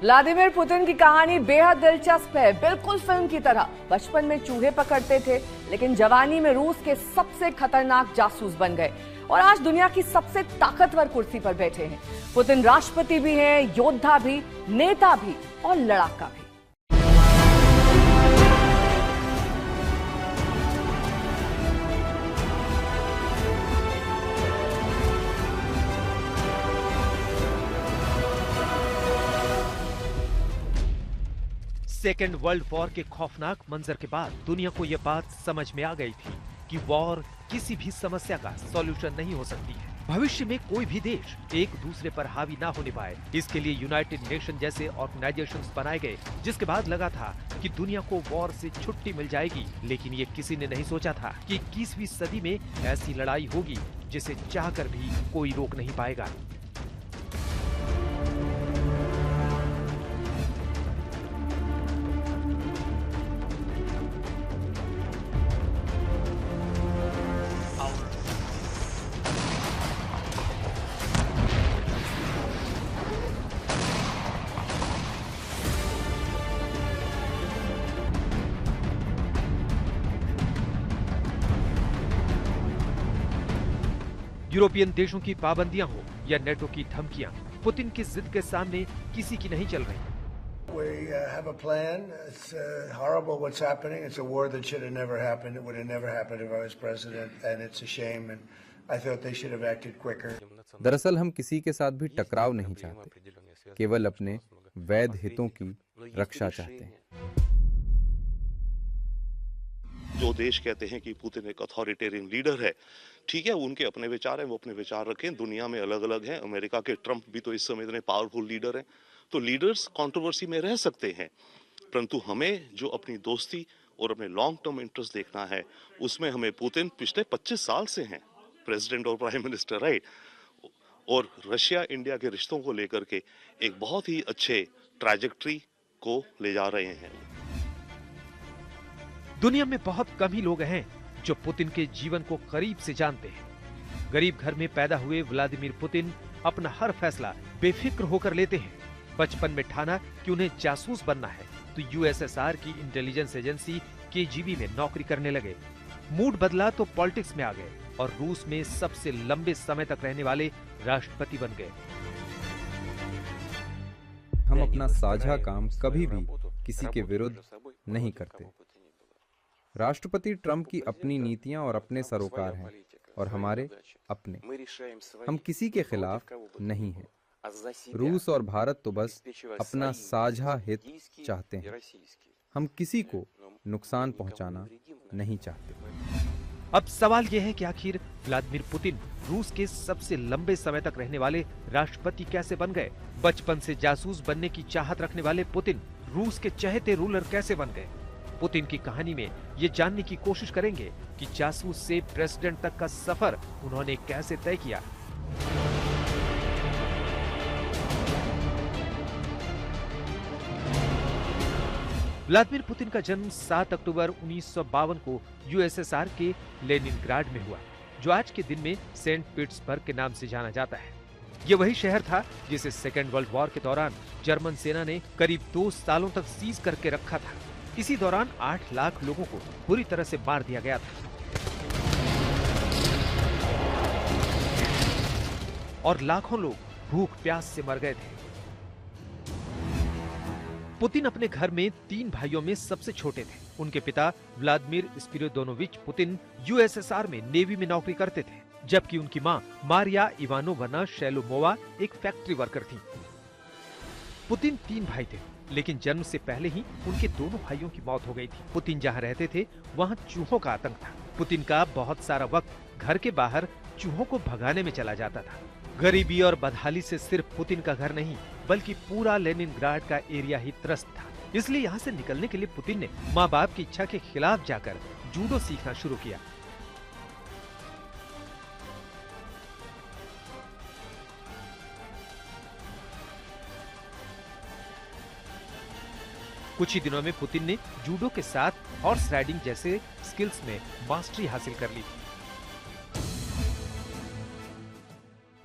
Vladimir Putin की कहानी बेहद दिलचस्प है, बिल्कुल फिल्म की तरह। बचपन में चूहे पकड़ते थे, लेकिन जवानी में रूस के सबसे खतरनाक जासूस बन गए और आज दुनिया की सबसे ताकतवर कुर्सी पर बैठे हैं। पुतिन राष्ट्रपति भी हैं, योद्धा भी, नेता भी और लड़ाका भी। सेकेंड वर्ल्ड वॉर के खौफनाक मंजर के बाद दुनिया को यह बात समझ में आ गई थी कि वॉर किसी भी समस्या का सॉल्यूशन नहीं हो सकती है। भविष्य में कोई भी देश एक दूसरे पर हावी ना होने पाए, इसके लिए यूनाइटेड नेशन जैसे ऑर्गेनाइजेशंस बनाए गए, जिसके बाद लगा था कि दुनिया को वॉर से छुट्टी मिल जाएगी। लेकिन ये किसी ने नहीं सोचा था कि 21वीं सदी में ऐसी लड़ाई होगी जिसे चाहकर भी कोई रोक नहीं पाएगा। यूरोपियन देशों की पाबंदियां हो या नेटो की धमकियां, पुतिन की जिद के सामने किसी की नहीं चल रही। We have a plan. It's horrible what's happening. It's a war that should have never happened. It would have never happened if I was president, and it's a shame. And I thought they should have acted quicker. दरअसल हम किसी के साथ भी टकराव नहीं चाहते, केवल अपने वैध हितों की रक्षा चाहते हैं। जो देश कहते हैं कि पुतिन एक अथॉरिटेरियन लीडर है, ठीक है, उनके अपने विचार हैं, वो अपने विचार रखें। दुनिया में अलग अलग हैं। अमेरिका के ट्रंप भी तो इस समय इतने पावरफुल लीडर हैं, तो लीडर्स कंट्रोवर्सी में रह सकते हैं, परंतु हमें जो अपनी दोस्ती और अपने लॉन्ग टर्म इंटरेस्ट देखना है, उसमें हमें पुतिन पिछले 25 साल से हैं प्रेसिडेंट और प्राइम मिनिस्टर, राइट, और रशिया इंडिया के रिश्तों को लेकर के एक बहुत ही अच्छे ट्रैजेक्टरी को ले जा रहे हैं। दुनिया में बहुत कम ही लोग हैं जो पुतिन के जीवन को करीब से जानते हैं। गरीब घर में पैदा हुए व्लादिमीर पुतिन अपना हर फैसला बेफिक्र होकर लेते हैं। बचपन में ठाना कि उन्हें जासूस बनना है तो यूएसएसआर की इंटेलिजेंस एजेंसी केजीबी में नौकरी करने लगे। मूड बदला तो पॉलिटिक्स में आ गए और रूस में सबसे लंबे समय तक रहने वाले राष्ट्रपति बन गए। हम अपना साझा काम कभी भी किसी के विरुद्ध नहीं करते। राष्ट्रपति ट्रंप की अपनी नीतियां और अपने सरोकार हैं और हमारे अपने। हम किसी के खिलाफ नहीं हैं। रूस और भारत तो बस अपना साझा हित चाहते हैं। हम किसी को नुकसान पहुंचाना नहीं चाहते। अब सवाल यह है कि आखिर व्लादिमीर पुतिन रूस के सबसे लंबे समय तक रहने वाले राष्ट्रपति कैसे बन गए? बचपन से जासूस बनने की चाहत रखने वाले पुतिन रूस के चहेते रूलर कैसे बन गए? पुतिन की कहानी में ये जानने की कोशिश करेंगे कि जासूस से प्रेसिडेंट तक का सफर उन्होंने कैसे तय किया। व्लादिमीर पुतिन का जन्म 7 अक्टूबर 1952 को यूएसएसआर के लेनिनग्राड में हुआ, जो आज के दिन में सेंट पीटर्सबर्ग के नाम से जाना जाता है। ये वही शहर था जिसे सेकेंड वर्ल्ड वॉर के दौरान जर्मन सेना ने करीब 2 सालों तक सीज करके रखा था। इसी दौरान 8 लाख लोगों को बुरी तरह से मार दिया गया था और लाखों लोग भूख प्यास से मर गए थे। पुतिन अपने घर में 3 भाइयों में सबसे छोटे थे। उनके पिता व्लादिमीर स्पिरिडोनोविच पुतिन यूएसएसआर में नेवी में नौकरी करते थे, जबकि उनकी मां मारिया इवानोवना शेलोमोवा एक फैक्ट्री वर्कर थी। पुतिन 3 भाई थे, लेकिन जन्म से पहले ही उनके दोनों भाइयों की मौत हो गई थी। पुतिन जहां रहते थे वहां चूहों का आतंक था। पुतिन का बहुत सारा वक्त घर के बाहर चूहों को भगाने में चला जाता था। गरीबी और बदहाली से सिर्फ पुतिन का घर नहीं, बल्कि पूरा लेनिनग्राड का एरिया ही त्रस्त था। इसलिए यहाँ से निकलने के लिए पुतिन ने माँ बाप की इच्छा के खिलाफ जाकर जूडो सीखना शुरू किया। कुछ ही दिनों में पुतिन ने जूडो के साथ हॉर्स राइडिंग जैसे स्किल्स में मास्टरी हासिल कर ली थी।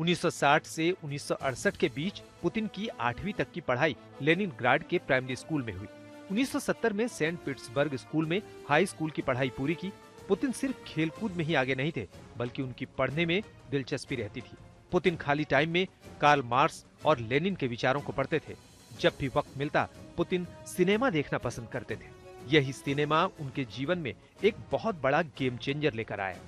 1960 से 1968 के बीच पुतिन की 8वीं तक की पढ़ाई लेनिनग्राड के प्राइमरी स्कूल में हुई। 1970 में सेंट पीटर्सबर्ग स्कूल में हाई स्कूल की पढ़ाई पूरी की। पुतिन सिर्फ खेलकूद में ही आगे नहीं थे, बल्कि उनकी पढ़ने में दिलचस्पी रहती थी। पुतिन खाली टाइम में कार्ल मार्क्स और लेनिन के विचारों को पढ़ते थे। जब भी वक्त मिलता, पुतिन सिनेमा देखना पसंद करते थे। यही सिनेमा उनके जीवन में एक बहुत बड़ा गेम चेंजर लेकर आया।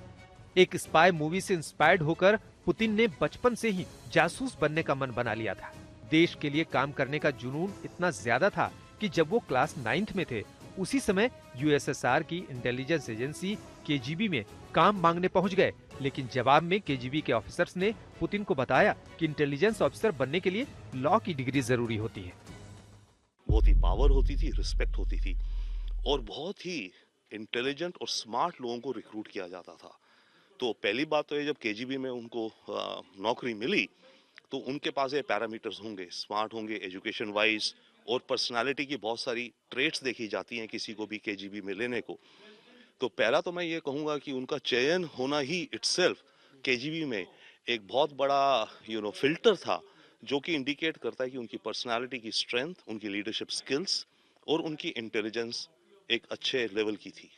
एक स्पाई मूवी से इंस्पायर्ड होकर पुतिन ने बचपन से ही जासूस बनने का मन बना लिया था। देश के लिए काम करने का जुनून इतना ज्यादा था कि जब वो क्लास 9th में थे, उसी समय यूएसएसआर की इंटेलिजेंस एजेंसी केजीबी में काम मांगने पहुंच गए। लेकिन जवाब में केजीबी के ऑफिसर्स ने पुतिन को बताया कि इंटेलिजेंस ऑफिसर बनने के लिए लॉ की डिग्री जरूरी होती है। बहुत ही पावर होती थी, रिस्पेक्ट होती थी और बहुत ही इंटेलिजेंट और स्मार्ट लोगों को रिक्रूट किया जाता था। तो पहली बात तो ये, जब केजीबी में उनको नौकरी मिली तो उनके पास ये पैरामीटर्स होंगे, स्मार्ट होंगे, एजुकेशन वाइज और पर्सनालिटी की बहुत सारी ट्रेट्स देखी जाती हैं किसी को भी केजीबी में लेने को। तो पहला तो मैं ये कहूँगा कि उनका चयन होना ही इटसेल्फ केजीबी में एक बहुत बड़ा फिल्टर था, जो कि इंडिकेट करता है कि उनकी पर्सनालिटी की स्ट्रेंथ, उनकी लीडरशिप स्किल्स और उनकी इंटेलिजेंस एक अच्छे लेवल की थी।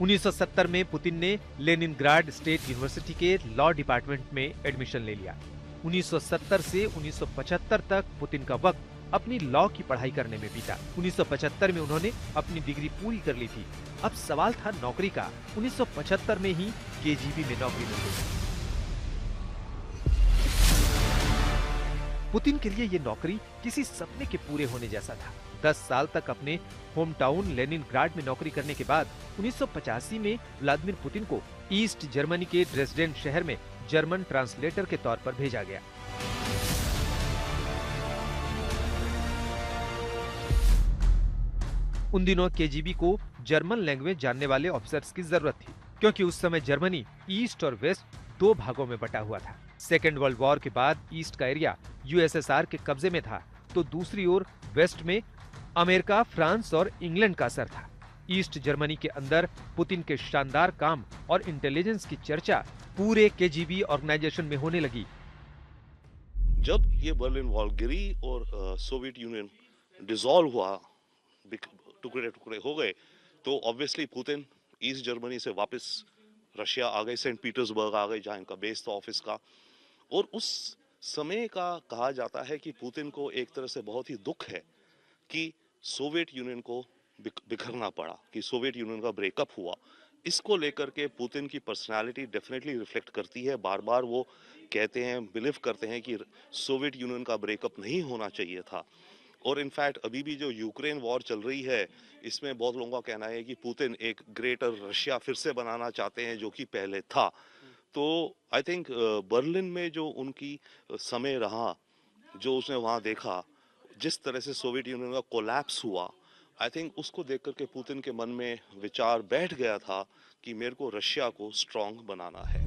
1970 में पुतिन ने लेनिनग्राड स्टेट यूनिवर्सिटी के लॉ डिपार्टमेंट में एडमिशन ले लिया। 1970 से 1975 तक पुतिन का वक्त अपनी लॉ की पढ़ाई करने में बीता। 1975 में उन्होंने अपनी डिग्री पूरी कर ली थी। अब सवाल था नौकरी का। 1975 में ही केजीबी में नौकरी मिल गई। पुतिन के लिए ये नौकरी किसी सपने के पूरे होने जैसा था। 10 साल तक अपने होम टाउन लेनिनग्राड में नौकरी करने के बाद 1985 में व्लादिमीर पुतिन को ईस्ट जर्मनी के ड्रेसडेन शहर में जर्मन ट्रांसलेटर के तौर पर भेजा गया। उन दिनों केजीबी को जर्मन लैंग्वेज जानने वाले ऑफिसर्स की जरूरत थी, क्योंकि उस समय जर्मनी ईस्ट और वेस्ट 2 भागों में बटा हुआ था। सेकेंड वर्ल्ड वॉर के बाद ईस्ट का एरिया यूएसएसआर के कब्जे में था, तो दूसरी ओर वेस्ट में अमेरिका, फ्रांस और इंग्लैंड का असर था। ईस्ट जर्मनी के अंदर पुतिन के शानदार काम और इंटेलिजेंस की चर्चा पूरे केजीबी ऑर्गेनाइजेशन में होने लगी। जब ये बर्लिन वॉल गिरी और सोवियत यूनियन डिसॉल्व हुआ, टुकड़े टुकड़े हो गए, तो ऑब्वियसली पुतिन ईस्ट जर्मनी से वापस रशिया आ गए, सेंट पीटर्सबर्ग आ गए, जहां इनका बेस था ऑफिस का। और उस समय का कहा जाता है कि पुतिन को एक तरह से बहुत ही दुख है कि सोवियत यूनियन को बिखरना पड़ा, कि सोवियत यूनियन का ब्रेकअप हुआ। इसको लेकर के पुतिन की पर्सनालिटी डेफिनेटली रिफ्लेक्ट करती है। बार बार वो कहते हैं, बिलीव करते हैं कि सोवियत यूनियन का ब्रेकअप नहीं होना चाहिए था। और इनफैक्ट अभी भी जो यूक्रेन वॉर चल रही है, इसमें बहुत लोगों का कहना है कि पुतिन एक ग्रेटर रशिया फिर से बनाना चाहते हैं, जो कि पहले था। तो आई थिंक बर्लिन में जो उनकी समय रहा, जो उसने वहाँ देखा, जिस तरह से सोवियत यूनियन का कोलैप्स हुआ, आई थिंक उसको देख करके पुतिन के मन में विचार बैठ गया था कि मेरे को रशिया को स्ट्रांग बनाना है।